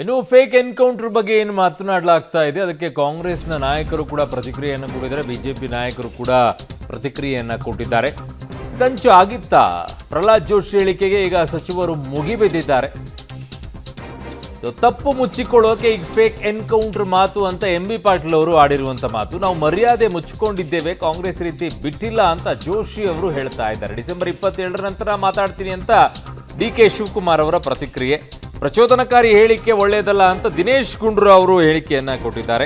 ಇನ್ನು fake encounter ಬಗ್ಗೆ ಏನು ಮಾತನಾಡಲಾಗ್ತಾ ಇದೆ, ಅದಕ್ಕೆ ಕಾಂಗ್ರೆಸ್ನ ನಾಯಕರು ಕೂಡ ಪ್ರತಿಕ್ರಿಯೆಯನ್ನು ಕೊಟ್ಟಿದ್ದಾರೆ. ಬಿಜೆಪಿ ನಾಯಕರು ಕೂಡ ಪ್ರತಿಕ್ರಿಯೆಯನ್ನ ಕೊಟ್ಟಿದ್ದಾರೆ. ಸಂಚು ಆಗಿತ್ತಾ? ಪ್ರಹ್ಲಾದ್ ಜೋಶಿ ಹೇಳಿಕೆಗೆ ಈಗ ಸಚಿವರು ಮುಗಿಬಿದ್ದಿದ್ದಾರೆ. ಸೊ ತಪ್ಪು ಮುಚ್ಚಿಕೊಳ್ಳೋಕೆ ಈಗ ಫೇಕ್ ಎನ್ಕೌಂಟರ್ ಮಾತು ಅಂತ ಬಿ ಪಾಟೀಲ್ ಅವರು ಆಡಿರುವಂತ ಮಾತು. ನಾವು ಮರ್ಯಾದೆ ಮುಚ್ಚಿಕೊಂಡಿದ್ದೇವೆ, ಕಾಂಗ್ರೆಸ್ ರೀತಿ ಬಿಟ್ಟಿಲ್ಲ ಅಂತ ಜೋಶಿ ಅವರು ಹೇಳ್ತಾ ಇದ್ದಾರೆ. ಡಿಸೆಂಬರ್ 27ರ ನಂತರ ಮಾತಾಡ್ತೀನಿ ಅಂತ ಕೆ ಶಿವಕುಮಾರ್ ಅವರ ಪ್ರತಿಕ್ರಿಯೆ. ಪ್ರಚೋದನಕಾರಿ ಹೇಳಿಕೆ ಒಳ್ಳೆಯದಲ್ಲ ಅಂತ ದಿನೇಶ್ ಗುಂಡೂರಾವ್ ಅವರು ಹೇಳಿಕೆಯನ್ನ ಕೊಟ್ಟಿದ್ದಾರೆ.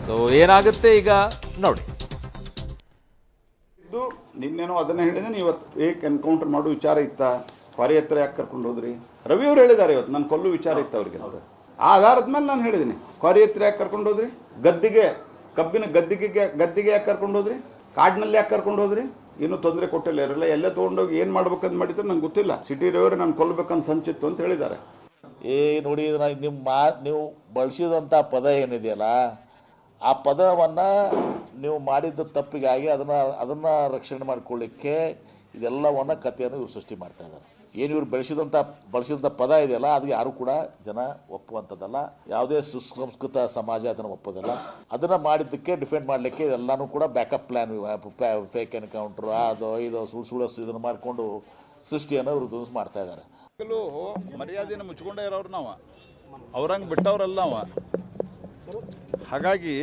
ಸೊ ಏನಾಗುತ್ತೆ ಈಗ ನೋಡಿ. ನಿನ್ನೇನೋ ಅದನ್ನ ಹೇಳಿದ್ರೆ ಇವತ್ತು ಫೇಕ್ ಎನ್ಕೌಂಟರ್ ಮಾಡೋ ವಿಚಾರ ಇತ್ತ, ಹೊರೆ ಹತ್ರ ಯಾಕೆ ಕರ್ಕೊಂಡು ಹೋದ್ರಿ? ರವಿ ಅವರು ಹೇಳಿದ್ದಾರೆ ಇವತ್ತು ನನ್ನ ಕೊಲ್ಲು ವಿಚಾರ ಇತ್ತು ಅವ್ರಿಗೆ. ಆ ಆಧಾರದ ಮೇಲೆ ನಾನು ಹೇಳಿದ್ದೀನಿ, ಹೊರೆ ಹತ್ರ ಯಾಕೆ ಕರ್ಕೊಂಡು ಹೋದ್ರಿ? ಕಬ್ಬಿನ ಗದ್ದಿಗೆ ಯಾಕೆ ಕರ್ಕೊಂಡು ಹೋದ್ರಿ? ಕಾಡಿನಲ್ಲಿ ಯಾಕೆ ಕರ್ಕೊಂಡು ಹೋದ್ರಿ? ಇನ್ನೂ ತೊಂದರೆ ಕೊಟ್ಟಿಲ್ಲ ಇರಲ್ಲ, ಎಲ್ಲೇ ತೊಗೊಂಡೋಗಿ ಏನು ಮಾಡ್ಬೇಕಂತ ಮಾಡಿದ್ರು ನಂಗೆ ಗೊತ್ತಿಲ್ಲ. ಸಿಟಿ ರೇವರ್ ನಾನು ಕೊಲ್ಲಬೇಕಂತ ಸಂಚಿತ್ತು ಅಂತ ಹೇಳಿದ್ದಾರೆ. ನೋಡಿ, ನೀವು ಬಳಸಿದಂಥ ಪದ ಏನಿದೆಯಲ್ಲ, ಆ ಪದವನ್ನು ನೀವು ಮಾಡಿದ್ದ ತಪ್ಪಿಗಾಗಿ ಅದನ್ನು ರಕ್ಷಣೆ ಮಾಡಿಕೊಳ್ಳಿಕ್ಕೆ ಇದೆಲ್ಲವನ್ನು ಕಥೆಯನ್ನು ಇವರು ಸೃಷ್ಟಿ ಮಾಡ್ತಾ ಇದ್ದಾರೆ. ಏನು ಇವರು ಬಳಸಿದಂಥ ಪದ ಇದೆಯಲ್ಲ, ಅದು ಯಾರು ಕೂಡ ಜನ ಒಪ್ಪುವಂಥದ್ದಲ್ಲ. ಯಾವುದೇ ಸುಸಂಸ್ಕೃತ ಸಮಾಜ ಅದನ್ನು ಒಪ್ಪೋದಲ್ಲ. ಅದನ್ನು ಮಾಡಿದ್ದಕ್ಕೆ ಡಿಫೆಂಡ್ ಮಾಡಲಿಕ್ಕೆ ಎಲ್ಲನೂ ಕೂಡ ಬ್ಯಾಕಪ್ ಪ್ಲ್ಯಾನ್, ಫೇಕ್ ಎನ್ಕೌಂಟ್ರು, ಅದು ಇದು ಸುಳ್ಳು ಇದನ್ನು ಮಾಡಿಕೊಂಡು ಸೃಷ್ಟಿಯನ್ನು ಇವರು ಧ್ವಂಸ ಮಾಡ್ತಾ ಇದ್ದಾರೆ. ಮರ್ಯಾದೆಯನ್ನು ಮುಚ್ಕೊಂಡೇ ಇರೋರು ನಾವು, ಅವ್ರಂಗೆ ಬಿಟ್ಟವ್ರಲ್ಲ ನಾವು. ಹಾಗಾಗಿ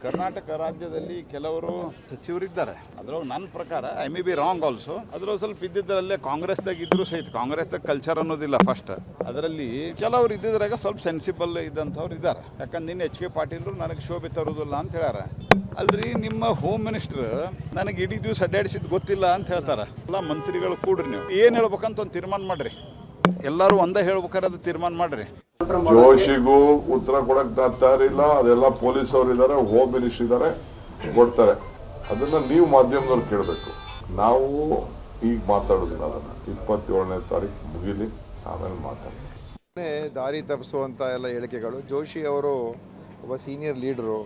ಕರ್ನಾಟಕ ರಾಜ್ಯದಲ್ಲಿ ಕೆಲವರು ಸಚಿವರಿದ್ದಾರೆ, ಅದರೊಳಗೆ ನನ್ನ ಪ್ರಕಾರ I may be wrong also. ಅದರೊಳಗೆ ಸ್ವಲ್ಪ ಇದ್ದಿದ್ದರಲ್ಲೇ ಕಾಂಗ್ರೆಸ್ದಾಗ ಇದ್ರೂ ಸಹಿತ ಕಾಂಗ್ರೆಸ್ದಾಗ ಕಲ್ಚರ್ ಅನ್ನೋದಿಲ್ಲ ಫಸ್ಟ್. ಅದರಲ್ಲಿ ಕೆಲವರು ಇದ್ದಿದ್ರಾಗ ಸ್ವಲ್ಪ ಸೆನ್ಸಿಬಲ್ ಇದ್ದಂಥವ್ರು ಇದ್ದಾರೆ. ಯಾಕಂದ್ರೆ ನಿನ್ನ HK ಪಾಟೀಲ್ರು ನನಗೆ ಶೋಭೆ ತರೋದಿಲ್ಲ ಅಂತ ಹೇಳ್ಯಾರ. ಅಲ್ರಿ, ನಿಮ್ಮ ಹೋಮ್ ಮಿನಿಸ್ಟರ್ ನನಗೆ ಇಡೀ ದಿವಸ ಅಡ್ಡಾಡಿಸಿದ್ದು ಗೊತ್ತಿಲ್ಲ ಅಂತ ಹೇಳ್ತಾರೆ. ಎಲ್ಲ ಮಂತ್ರಿಗಳು ಕೂಡ್ರಿ, ನೀವು ಏನು ಹೇಳ್ಬೇಕಂತ ಒಂದು ತೀರ್ಮಾನ ಮಾಡಿರಿ. ಎಲ್ಲರೂ ಒಂದೇ ಹೇಳ್ಬೇಕಾದ್ರೆ ಅದು ತೀರ್ಮಾನ ಮಾಡಿರಿ. ಜೋಶಿಗೂ ಉತ್ತರ ಕೊಡಕ್ ತಯಾರಿಲ್ಲ. ಅದೆಲ್ಲ ಪೊಲೀಸ್ ಅವರು ಇದ್ದಾರೆ, ಹೋಮ್ ಮಿನಿಸ್ಟರ್ ಇದ್ದಾರೆ, ಕೊಡ್ತಾರೆ. ಅದನ್ನ ನೀವು ಮಾಧ್ಯಮದವ್ರು ಕೇಳಬೇಕು. ನಾವು ಈಗ ಮಾತಾಡೋದಿಲ್ಲ. ಅದನ್ನ 27ನೇ ತಾರೀಕು ಮುಗಿಲಿ, ಆಮೇಲೆ ಮಾತಾಡ್ತೀವಿ. ದಾರಿ ತಪ್ಪಿಸುವಂಥ ಎಲ್ಲ ಹೇಳಿಕೆಗಳು. ಜೋಶಿ ಅವರು ಒಬ್ಬ ಸೀನಿಯರ್ ಲೀಡ್ರು,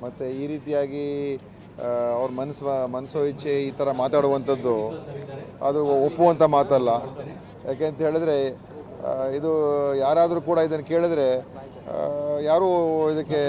ಮತ್ತು ಈ ರೀತಿಯಾಗಿ ಅವ್ರ ಮನಸ್ಸೋ ಇಚ್ಛೆ ಈ ಥರ ಮಾತಾಡುವಂಥದ್ದು ಅದು ಒಪ್ಪುವಂಥ ಮಾತಲ್ಲ. ಯಾಕೆಂತ ಹೇಳಿದ್ರೆ ಇದು ಯಾರಾದರೂ ಕೂಡ ಇದನ್ನು ಕೇಳಿದ್ರೆ ಯಾರೂ ಇದಕ್ಕೆ